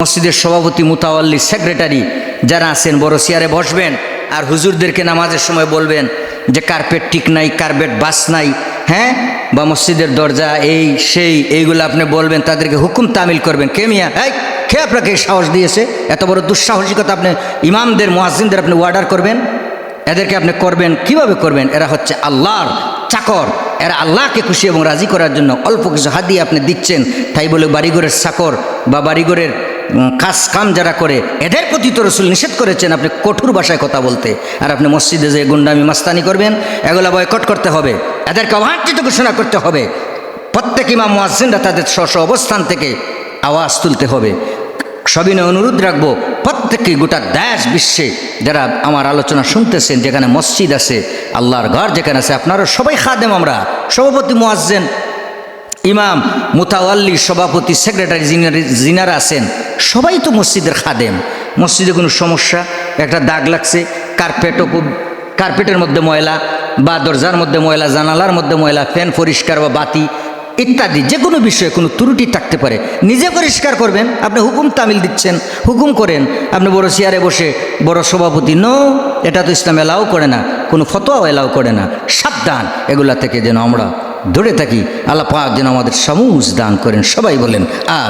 মসজিদের সভাপতি, মুতাওয়াল্লি, সেক্রেটারি যারা আছেন বড় চেয়ারে বসবেন আর হুজুরদেরকে নামাজের সময় বলবেন যে কার্পেট ঠিক নাই, কার্পেট বাস নাই, হ্যাঁ, বা মসজিদের দরজা এই সেই এইগুলো আপনি বলবেন, তাদেরকে হুকুম তামিল করবেন। কে মিয়া, এই কে আপনাকে সাহস দিয়েছে? এত বড় দুঃসাহসিকতা আপনি ইমামদের, মুয়াজ্জিনদের আপনি অর্ডার করবেন? এদেরকে আপনি করবেন কিভাবে করবেন? এরা হচ্ছে আল্লাহর চাকর, এরা আল্লাহকে খুশি এবং রাজি করার জন্য অল্প কিছু হাদিয়া আপনি দিচ্ছেন। তাই বলে বাড়িঘরের চাকর বা বাড়িঘরের কাম যারা করে এদের প্রতি তো রসুল নিষেধ করেছেন আপনি কঠোর ভাষায় কথা বলতে। আর আপনি মসজিদে যে গুন্ডামি মাস্তানি করবেন, এগুলো বয়কট করতে হবে, এদেরকে অবাঞ্ছিত ঘোষণা করতে হবে। প্রত্যেক ইমাম মুয়াজ্জিনরা তাদের স্ব অবস্থান থেকে আওয়াজ তুলতে হবে। সবিনয় অনুরোধ রাখবো প্রত্যেকেই, গোটা দেশ বিশ্বে যারা আমার আলোচনা শুনতেছেন, যেখানে মসজিদ আছে, আল্লাহর ঘর যেখানে আছে, আপনারা সবাই খাদেম। আমরা সভাপতি, মুয়াজ্জিন, ইমাম, মুতাওয়াল্লি, সভাপতি, সেক্রেটারি যিনারা আছেন সবাই তো মসজিদের খাদেম। মসজিদে কোনো সমস্যা, একটা দাগ লাগছে, কার্পেটের মধ্যে ময়লা বা দরজার মধ্যে ময়লা, জানালার মধ্যে ময়লা, ফ্যান পরিষ্কার বা বাতি ইত্যাদি যে কোনো বিষয়ে কোনো ত্রুটি থাকতে পারে, নিজে পরিষ্কার করবেন। আপনি হুকুম তামিল দিচ্ছেন, হুকুম করেন। আপনি বড় চেয়ারে বসে বড় সভাপতি, নো, এটা তো ইসলাম এলাও করে না, কোনো ফতোয়াও এলাও করে না। সাবধান, এগুলা থেকে যেন আমরা দূরে থাকি। আল্লাহ পাক যেন আমাদের সমুজ দান করেন। সবাই বলেন আমিন।